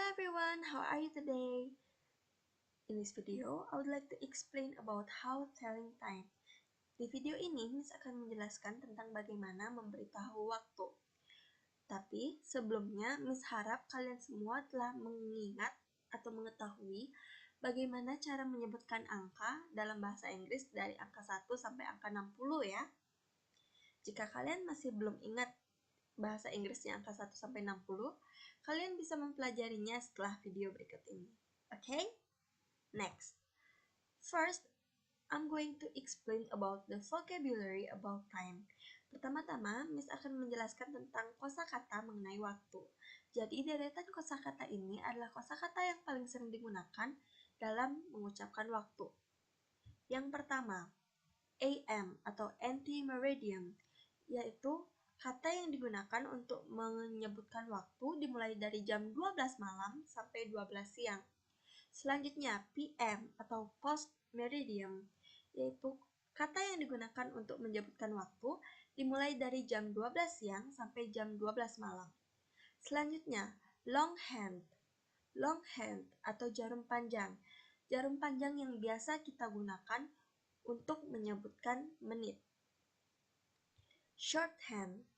Hello everyone, how are you today? In this video, I would like to explain about how telling time. Di video ini, Miss akan menjelaskan tentang bagaimana memberitahu waktu. Tapi sebelumnya, Miss harap kalian semua telah mengingat atau mengetahui bagaimana cara menyebutkan angka dalam bahasa Inggris dari angka 1 sampai angka 60 ya. Jika kalian masih belum ingat bahasa Inggrisnya angka 1 sampai 60, kalian bisa mempelajarinya setelah video berikut ini. Okay? Next. First, I'm going to explain about the vocabulary about time. Pertama-tama, Miss akan menjelaskan tentang kosakata mengenai waktu. Jadi, deretan kosakata ini adalah kosakata yang paling sering digunakan dalam mengucapkan waktu. Yang pertama, AM atau anti-meridian, yaitu kata yang digunakan untuk menyebutkan waktu dimulai dari jam 12 malam sampai 12 siang. Selanjutnya, PM atau post-meridian, yaitu kata yang digunakan untuk menyebutkan waktu dimulai dari jam 12 siang sampai jam 12 malam. Selanjutnya, longhand. Longhand atau jarum panjang. Jarum panjang yang biasa kita gunakan untuk menyebutkan menit. Shorthand.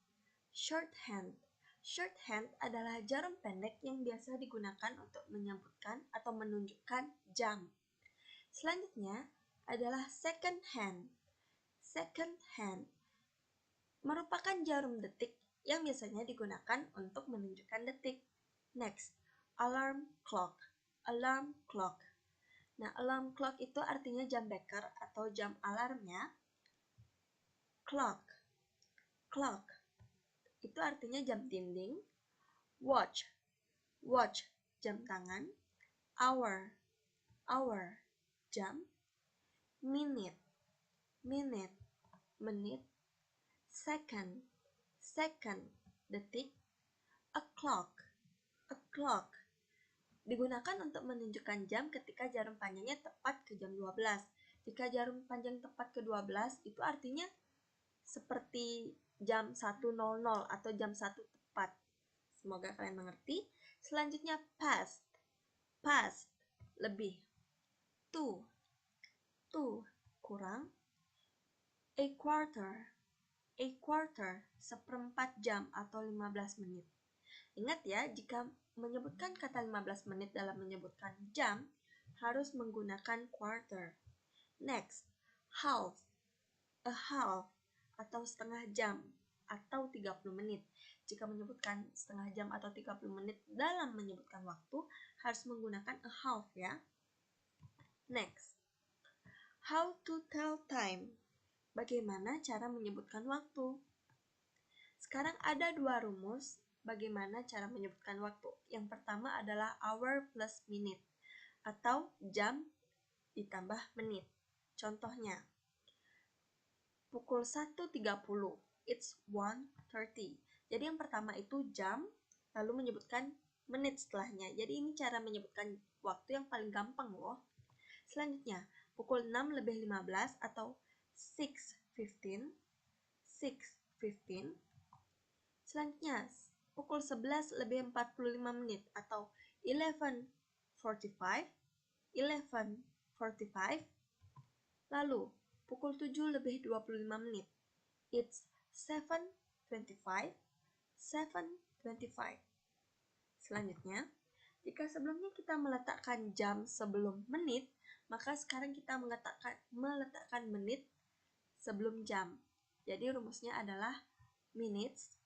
Shorthand. Shorthand adalah jarum pendek yang biasa digunakan untuk menyebutkan atau menunjukkan jam. Selanjutnya adalah second hand. Second hand merupakan jarum detik yang biasanya digunakan untuk menunjukkan detik. Next, alarm clock. Alarm clock. Nah, alarm clock itu artinya jam beker atau jam alarm ya. Clock. Clock itu artinya jam dinding. Watch. Watch, jam tangan. Hour. Hour, jam. Minute. Minute, menit. Second. Second, detik. O'clock. O'clock digunakan untuk menunjukkan jam ketika jarum panjangnya tepat ke jam 12. Jika jarum panjang tepat ke 12, itu artinya seperti jam 1.00 atau jam 1 tepat. Semoga kalian mengerti. Selanjutnya past. Past, lebih. To. To, kurang. A quarter. A quarter, seperempat jam atau 15 menit. Ingat ya, jika menyebutkan kata 15 menit dalam menyebutkan jam, harus menggunakan quarter. Next, half. A half atau setengah jam atau 30 menit. Jika menyebutkan setengah jam atau 30 menit dalam menyebutkan waktu, harus menggunakan a half ya. Next, how to tell time. Bagaimana cara menyebutkan waktu? Sekarang ada dua rumus bagaimana cara menyebutkan waktu. Yang pertama adalah hour plus minute atau jam ditambah menit. Contohnya, pukul 1.30, it's 1:30. Jadi yang pertama itu jam, lalu menyebutkan menit setelahnya. Jadi ini cara menyebutkan waktu yang paling gampang loh. Selanjutnya, pukul 6:15 atau 6:15. 6:15. Selanjutnya, pukul 11:45 menit atau 11:45. 11:45. Lalu, pukul 7:25 menit. It's 7:25. 7:25. Selanjutnya, jika sebelumnya kita meletakkan jam sebelum menit, maka sekarang kita meletakkan menit sebelum jam. Jadi rumusnya adalah minutes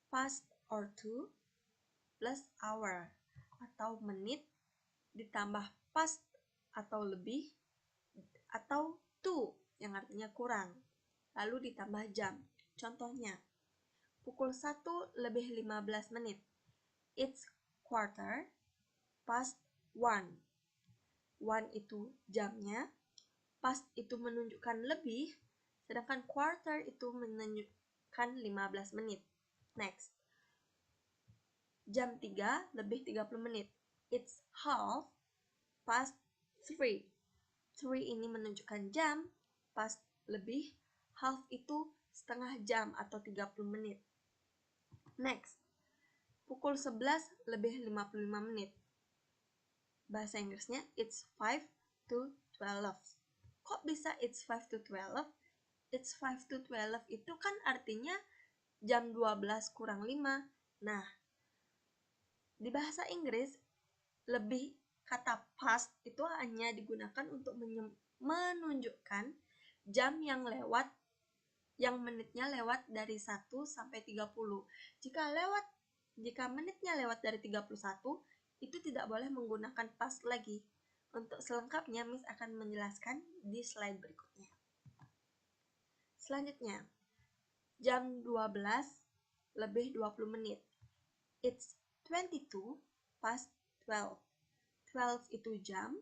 past or to plus hour atau menit ditambah past atau lebih atau to yang artinya kurang lalu ditambah jam. Contohnya, pukul 1:15 menit. It's quarter past 1. 1 itu jamnya, past itu menunjukkan lebih, sedangkan quarter itu menunjukkan 15 menit. Next, jam 3:30 menit. It's half past 3. 3 ini menunjukkan jam, past lebih, half itu setengah jam atau 30 menit. Next, pukul 11 lebih 55 menit. Bahasa Inggrisnya it's 5 to 12. Kok bisa it's 5 to 12? It's 5 to 12 itu kan artinya jam 12 kurang 5. Nah, di bahasa Inggris lebih kata past itu hanya digunakan untuk menunjukkan jam yang lewat, yang menitnya lewat dari 1 sampai 30. Jika menitnya lewat dari 31, itu tidak boleh menggunakan past lagi. Untuk selengkapnya, Miss akan menjelaskan di slide berikutnya. Selanjutnya, jam 12 lebih 20 menit. It's 22 past 12. 12 itu jam,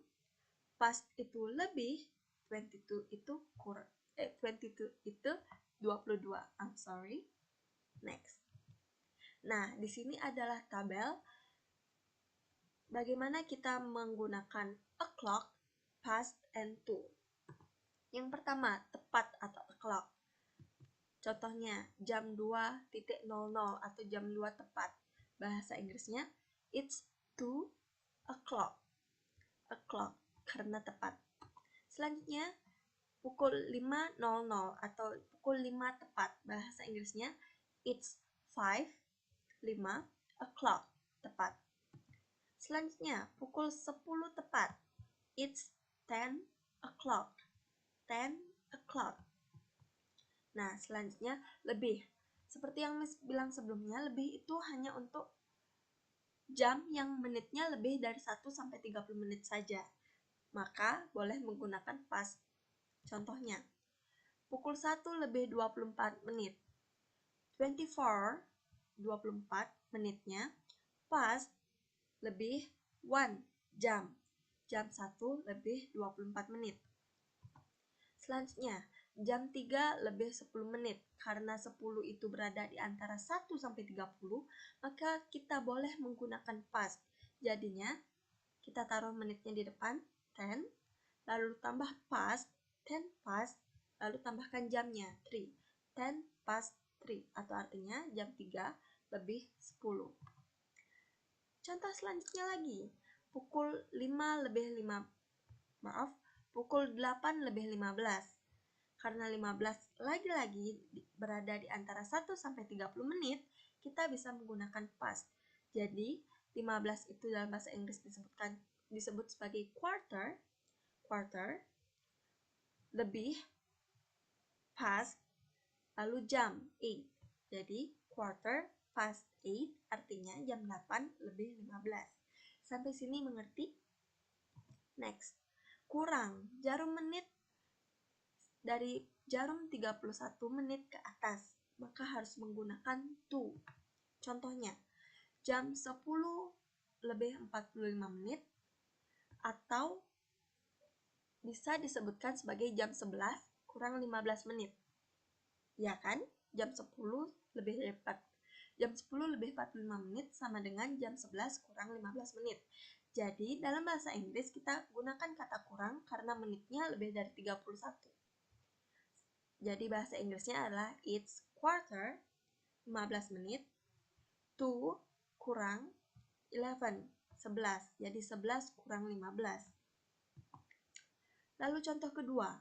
past itu lebih, 22 itu kurang. 22 itu 22. I'm sorry. Next. Nah, di sini adalah tabel bagaimana kita menggunakan o'clock, past, and to. Yang pertama, tepat atau o'clock. Contohnya, jam 2.00 atau jam 2 tepat. Bahasa Inggrisnya, it's 2 o'clock. O'clock, karena tepat. Selanjutnya, pukul 5.00 atau pukul 5 tepat. Bahasa Inggrisnya, it's 5 o'clock, tepat. Selanjutnya, pukul 10 tepat. It's 10 o'clock. 10 o'clock. Nah, selanjutnya lebih. Seperti yang Miss bilang sebelumnya, lebih itu hanya untuk jam yang menitnya lebih dari 1 sampai 30 menit saja. Maka boleh menggunakan past. Contohnya, pukul 1 lebih 24 menit. 24, 24 menitnya, past lebih 1 jam. Jam 1 lebih 24 menit. Selanjutnya, jam 3 lebih 10 menit. Karena 10 itu berada di antara 1 sampai 30, maka kita boleh menggunakan past. Jadinya, kita taruh menitnya di depan, 10, lalu tambah past, 10 past, lalu tambahkan jamnya, 3. 10 past 3, atau artinya jam 3 lebih 10. Contoh selanjutnya lagi, pukul 8 lebih 15. Karena 15 lagi-lagi berada di antara 1 sampai 30 menit, kita bisa menggunakan past. Jadi, 15 itu dalam bahasa Inggris disebut sebagai quarter, lebih, past, lalu jam, 8. Jadi, quarter past 8 artinya jam 8 lebih 15. Sampai sini mengerti? Next. Kurang, jarum menit dari jarum 31 menit ke atas, maka harus menggunakan to. Contohnya, jam 10 lebih 45 menit, atau bisa disebutkan sebagai jam 11 kurang 15 menit. Ya kan? Jam 10 lebih 45 menit sama dengan jam 11 kurang 15 menit. Jadi, dalam bahasa Inggris kita gunakan kata kurang karena menitnya lebih dari 31. Jadi bahasa Inggrisnya adalah it's quarter, 15 menit, to kurang 11, 11. Jadi 11 kurang 15. Lalu contoh kedua,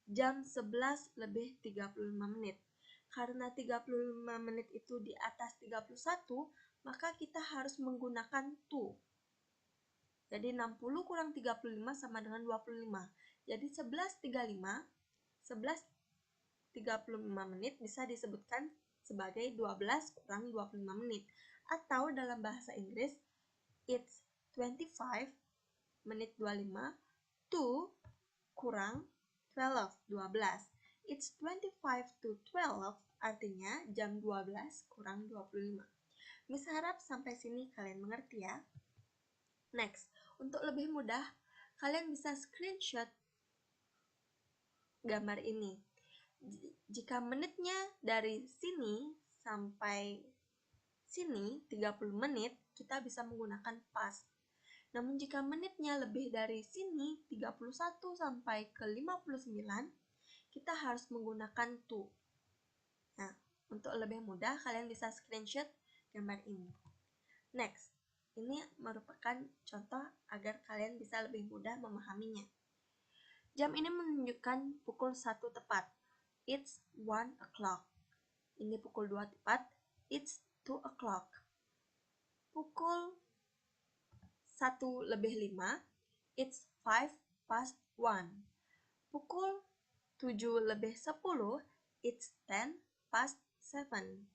jam 11 lebih 35 menit. Karena 35 menit itu di atas 31, maka kita harus menggunakan to. Jadi 60 kurang 35 sama dengan 25. Jadi 11.35, 35 menit bisa disebutkan sebagai 12 kurang 25 menit. Atau dalam bahasa Inggris, it's 25 menit 25 to kurang 12. It's 25 to 12 artinya jam 12 kurang 25. Miss harap sampai sini kalian mengerti ya. Next, untuk lebih mudah, kalian bisa screenshot gambar ini. Jika menitnya dari sini sampai sini 30 menit, kita bisa menggunakan past. Namun jika menitnya lebih dari sini 31 sampai ke 59, kita harus menggunakan to. Nah, untuk lebih mudah kalian bisa screenshot gambar ini. Next, ini merupakan contoh agar kalian bisa lebih mudah memahaminya. Jam ini menunjukkan pukul 1 tepat. It's 1 o'clock. Ini pukul 2 tepat. It's 2 o'clock. Pukul 1:05. It's 1:05. Pukul 7:10. It's 7:10.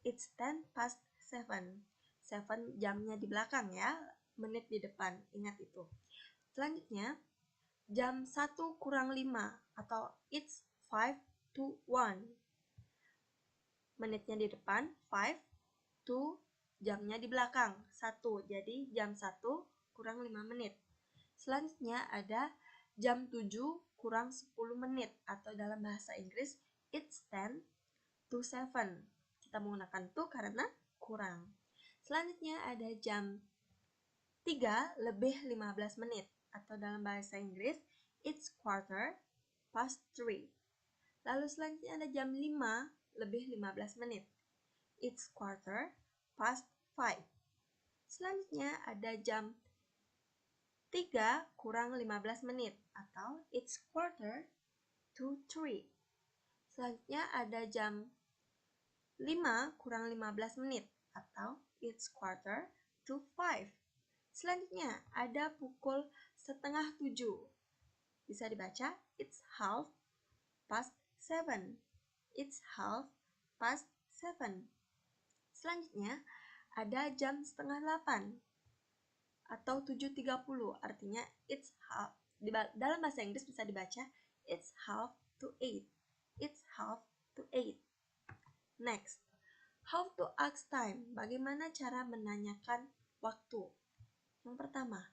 It's 7:10. 7 jamnya di belakang ya, menit di depan, ingat itu. Selanjutnya, jam 1:05 atau it's 5:01. Menitnya di depan, 5 to jamnya di belakang, 1. Jadi jam 1 kurang 5 menit. Selanjutnya ada jam 7 kurang 10 menit atau dalam bahasa Inggris it's 10 to 7. Kita menggunakan to karena kurang. Selanjutnya ada jam 3 lebih 15 menit atau dalam bahasa Inggris it's 3:15. Lalu selanjutnya ada jam 5 lebih 15 menit. It's 5:15. Selanjutnya ada jam 3 kurang 15 menit atau it's 2:45. Selanjutnya ada jam 5 kurang 15 menit atau it's 4:45. Selanjutnya ada pukul 6:30. Bisa dibaca it's 7:30. It's 7:30. Selanjutnya ada jam 7:30 atau 7:30, artinya it's half. Dalam bahasa Inggris bisa dibaca it's 7:30. It's 7:30. Next, how to ask time. Bagaimana cara menanyakan waktu? Yang pertama,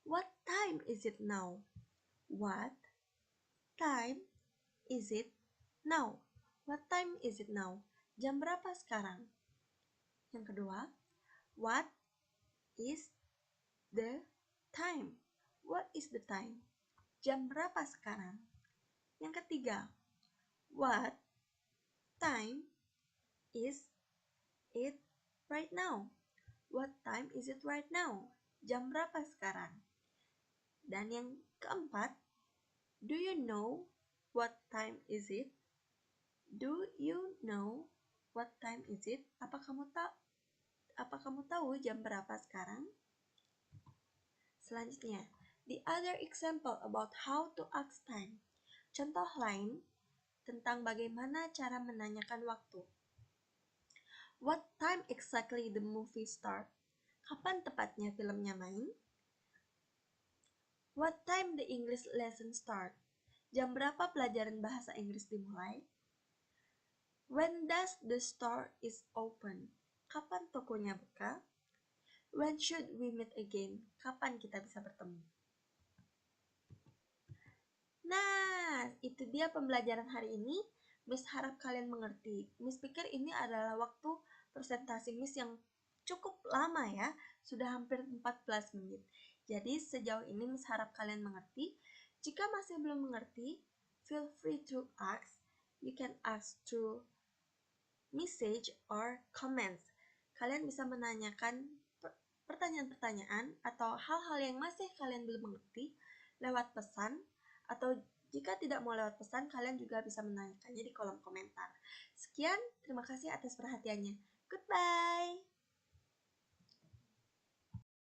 what time is it now? What time is it now? What time is it now? Jam berapa sekarang? Yang kedua, what is the time? What is the time? Jam berapa sekarang? Yang ketiga, what time is it right now? What time is it right now? Jam berapa sekarang? Dan yang keempat, do you know what time is it? Do you know what time is it? Apa kamu tahu jam berapa sekarang? Selanjutnya, the other example about how to ask time. Contoh lain tentang bagaimana cara menanyakan waktu. What time exactly the movie start? Kapan tepatnya filmnya main? What time the English lesson start? Jam berapa pelajaran bahasa Inggris dimulai? When does the store is open? Kapan tokonya buka? When should we meet again? Kapan kita bisa bertemu? Nah, itu dia pembelajaran hari ini. Miss harap kalian mengerti. Miss pikir ini adalah waktu presentasi Miss yang cukup lama ya. Sudah hampir 14 menit. Jadi sejauh ini Miss harap kalian mengerti. Jika masih belum mengerti, feel free to ask. You can ask through message or comments. Kalian bisa menanyakan pertanyaan-pertanyaan atau hal-hal yang masih kalian belum mengerti lewat pesan, atau jika tidak mau lewat pesan, kalian juga bisa menanyakannya di kolom komentar. Sekian, terima kasih atas perhatiannya. Goodbye!